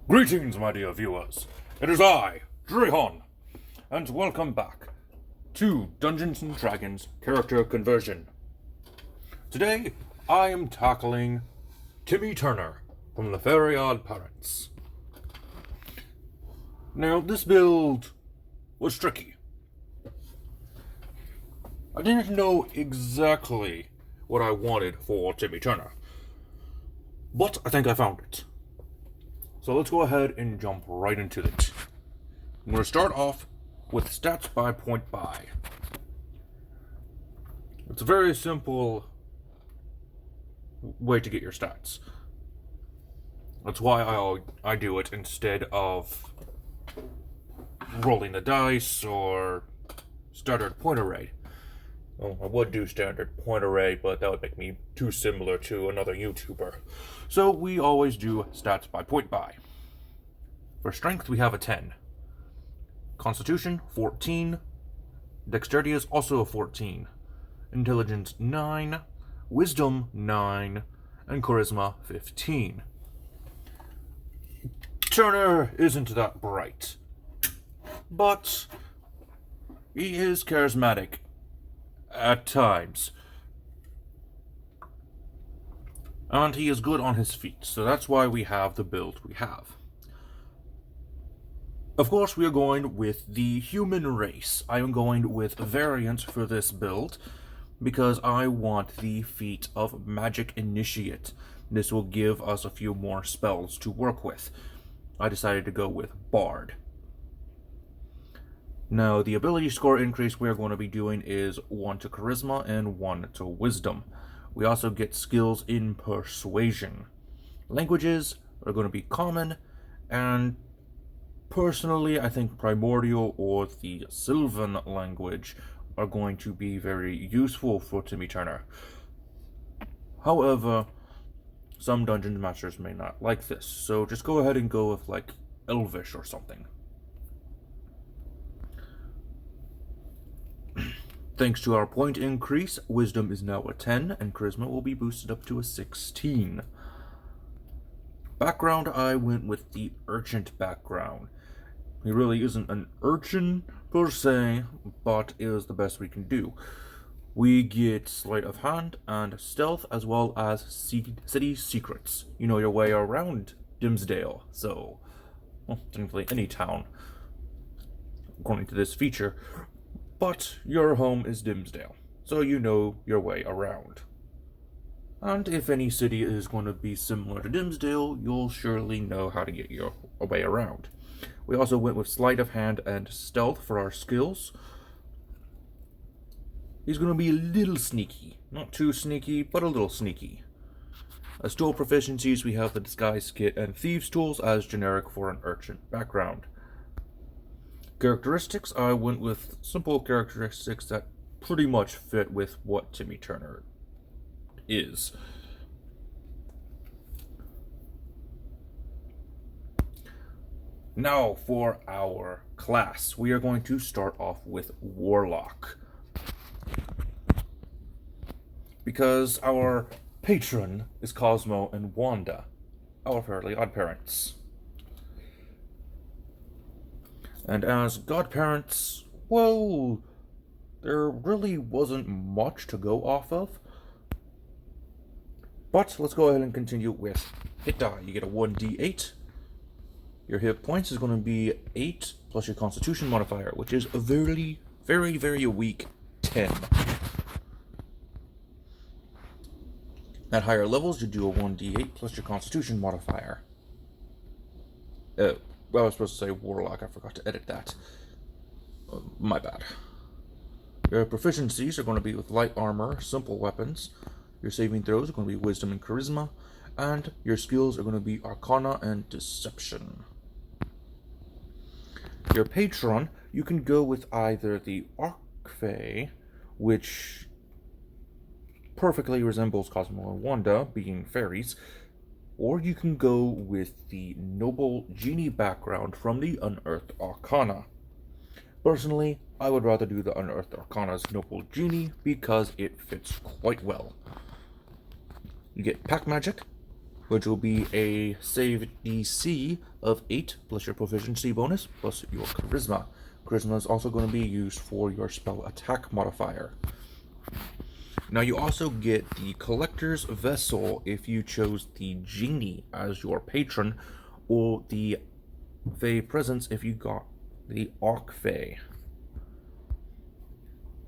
Greetings, my dear viewers. It is I, Drehon, and welcome back to Dungeons & Dragons Character Conversion. Today, I am tackling Timmy Turner from the Fairly Oddparents. Now, this build was tricky. I didn't know exactly what I wanted for Timmy Turner, but I think I found it. So let's go ahead and jump right into it. I'm going to start off with stats by point buy. It's a very simple way to get your stats. That's why I do it instead of rolling the dice or standard point array. Well, I would do standard point array, but that would make me too similar to another YouTuber. So we always do stats by point buy. For strength, we have a 10. Constitution, 14. Dexterity is also a 14. Intelligence, 9. Wisdom, 9. And Charisma, 15. Turner isn't that bright, but he is charismatic at times. And he is good on his feet, so that's why we have the build we have. Of course, we are going with the human race. I am going with a variant for this build because I want the feat of Magic Initiate. This will give us a few more spells to work with. I decided to go with Bard. Now, the ability score increase we are going to be doing is 1 to Charisma and 1 to Wisdom. We also get skills in Persuasion. Languages are going to be Common, and personally, I think Primordial or the Sylvan language are going to be very useful for Timmy Turner. However, some Dungeon Masters may not like this, so just go ahead and go with, like, Elvish or something. Thanks to our point increase, Wisdom is now a 10, and Charisma will be boosted up to a 16. Background, I went with the Urchin background. He really isn't an urchin per se, but it is the best we can do. We get Sleight of Hand and Stealth, as well as City Secrets. You know your way around Dimsdale, so, well, technically any town, according to this feature. But your home is Dimsdale, so you know your way around. And if any city is going to be similar to Dimsdale, you'll surely know how to get your way around. We also went with Sleight of Hand and Stealth for our skills. He's going to be a little sneaky. Not too sneaky, but a little sneaky. As tool proficiencies, we have the Disguise Kit and Thieves tools as generic for an urchin background. Characteristics, I went with simple characteristics that pretty much fit with what Timmy Turner is. Now for our class, we are going to start off with Warlock, because our patron is Cosmo and Wanda, our Fairly Oddparents. And as godparents, well, there really wasn't much to go off of. But let's go ahead and continue with hit die. You get a 1d8. Your hit points is going to be 8 plus your constitution modifier, which is a very, very, very weak 10. At higher levels, you do a 1d8 plus your constitution modifier. Well, I was supposed to say Warlock, I forgot to edit that. My bad. Your proficiencies are going to be with light armor, simple weapons. Your saving throws are going to be Wisdom and Charisma. And your skills are going to be Arcana and Deception. Your patron, you can go with either the Archfey, which perfectly resembles Cosmo and Wanda, being fairies, or you can go with the Noble Genie background from the Unearthed Arcana. Personally, I would rather do the Unearthed Arcana's Noble Genie because it fits quite well. You get Pack Magic, which will be a save DC of 8 plus your proficiency bonus plus your charisma. Charisma is also going to be used for your spell attack modifier. Now you also get the Collector's Vessel if you chose the Genie as your patron, or the Fey Presence if you got the Arc Fey.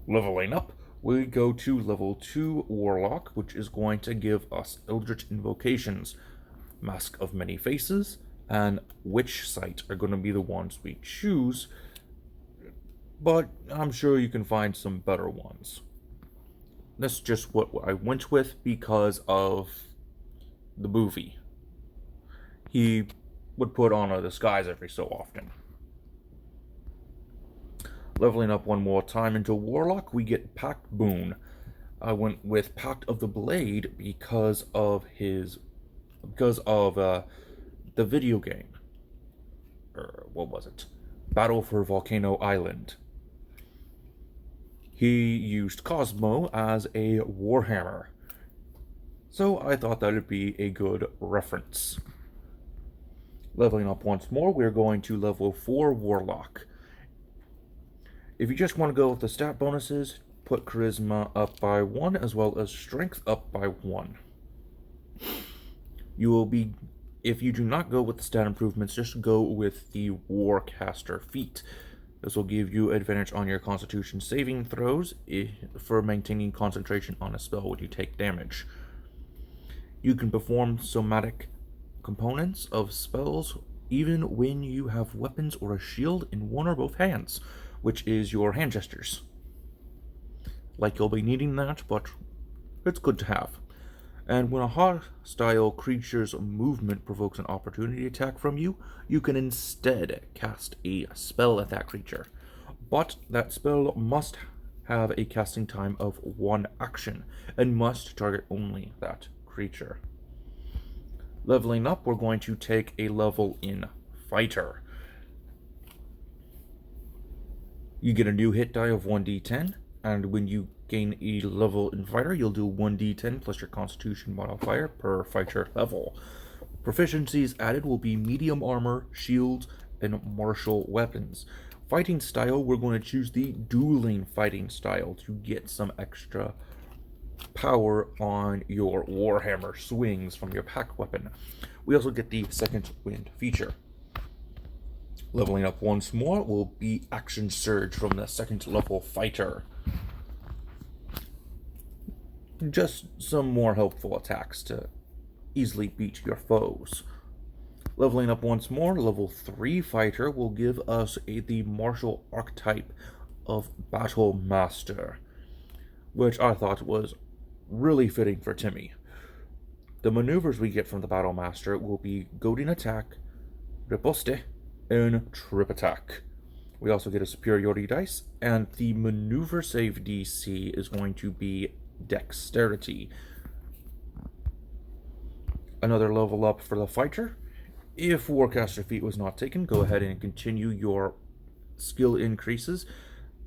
Leveling up, we go to level 2 Warlock, which is going to give us Eldritch Invocations. Mask of Many Faces and Witch Sight are going to be the ones we choose, but I'm sure you can find some better ones. That's just what I went with because of the movie. He would put on a disguise every so often. Leveling up one more time into Warlock, we get Pact Boon. I went with Pact of the Blade because of the video game. What was it? Battle for Volcano Island. He used Cosmo as a warhammer, so I thought that would be a good reference. Leveling up once more, we're going to level 4 Warlock. If you just want to go with the stat bonuses, put Charisma up by 1 as well as Strength up by 1. If you do not go with the stat improvements, just go with the Warcaster feat. This will give you advantage on your Constitution saving throws for maintaining concentration on a spell when you take damage. You can perform somatic components of spells even when you have weapons or a shield in one or both hands, which is your hand gestures. Like you'll be needing that, but it's good to have. And when a hostile creature's movement provokes an opportunity attack from you, you can instead cast a spell at that creature. But that spell must have a casting time of 1 action, and must target only that creature. Leveling up, we're going to take a level in Fighter. You get a new hit die of 1d10, and when you gain a level in Fighter, you'll do 1d10 plus your Constitution modifier per Fighter level. Proficiencies added will be medium armor, shields, and martial weapons. Fighting style, we're going to choose the dueling fighting style to get some extra power on your Warhammer swings from your pack weapon. We also get the Second Wind feature. Leveling up once more will be Action Surge from the 2nd level Fighter. Just some more helpful attacks to easily beat your foes. Leveling up once more, level 3 Fighter will give us the martial archetype of Battle Master, which I thought was really fitting for Timmy. The maneuvers we get from the Battle Master will be Goading Attack, Riposte, and Trip Attack. We also get a superiority dice, and the maneuver save DC is going to be Dexterity. Another level up for the Fighter. If Warcaster feat was not taken, go ahead and continue your skill increases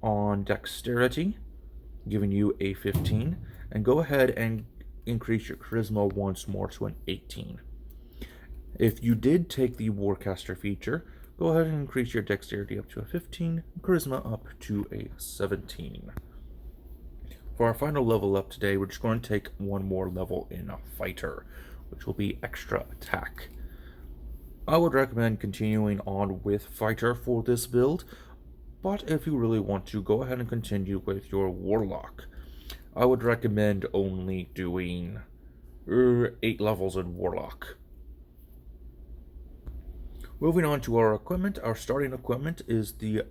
on Dexterity, giving you a 15, and go ahead and increase your Charisma once more to an 18. If you did take the Warcaster feature, go ahead and increase your Dexterity up to a 15, Charisma up to a 17. For our final level up today, we're just going to take one more level in a Fighter, which will be Extra Attack. I would recommend continuing on with Fighter for this build, but if you really want to, go ahead and continue with your Warlock. I would recommend only doing 8 levels in Warlock. Moving on to our equipment, our starting equipment is the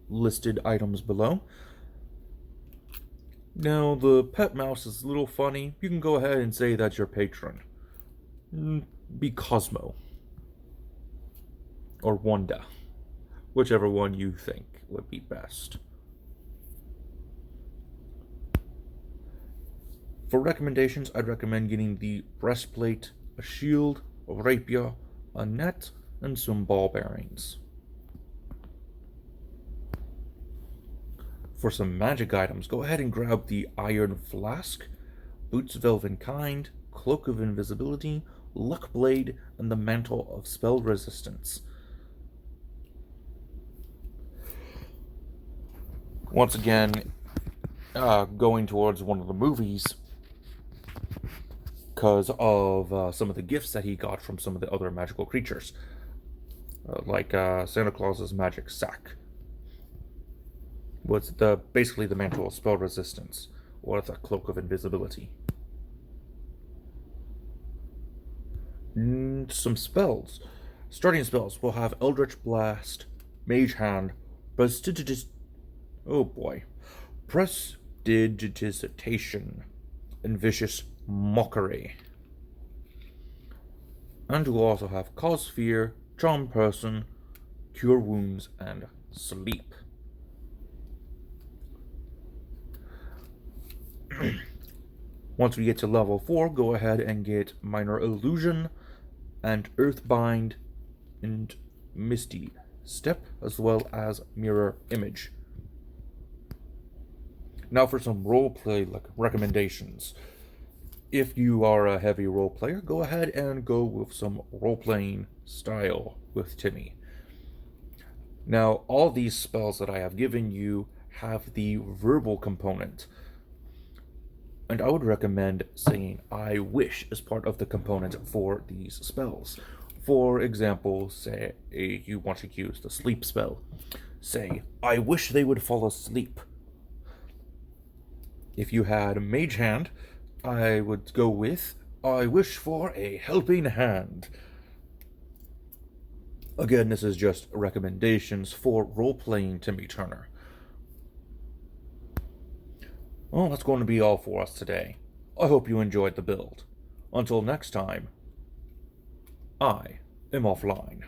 listed items below. Now, the pet mouse is a little funny. You can go ahead and say that's your patron. Be Cosmo. Or Wanda. Whichever one you think would be best. For recommendations, I'd recommend getting the breastplate, a shield, a rapier, a net, and some ball bearings. For some magic items, go ahead and grab the Iron Flask, Boots of Elven Kind, Cloak of Invisibility, Luck Blade, and the Mantle of Spell Resistance. Once again, going towards one of the movies because of some of the gifts that he got from some of the other magical creatures, like Santa Claus's magic sack. Was basically the Mantle of Spell Resistance, or the Cloak of Invisibility. Some spells. Starting spells, we'll have Eldritch Blast, Mage Hand, Prestidigitation, and Vicious Mockery. And we'll also have Cause Fear, Charm Person, Cure Wounds, and Sleep. Once we get to level 4, go ahead and get Minor Illusion, and Earthbind, and Misty Step, as well as Mirror Image. Now for some roleplay recommendations. If you are a heavy role player, go ahead and go with some role-playing style with Timmy. Now, all these spells that I have given you have the verbal component. And I would recommend saying I wish as part of the component for these spells. For example, say you want to use the sleep spell. Say, I wish they would fall asleep. If you had Mage Hand, I would go with, I wish for a helping hand. Again, this is just recommendations for role-playing Timmy Turner. Well, that's going to be all for us today. I hope you enjoyed the build. Until next time, I am offline.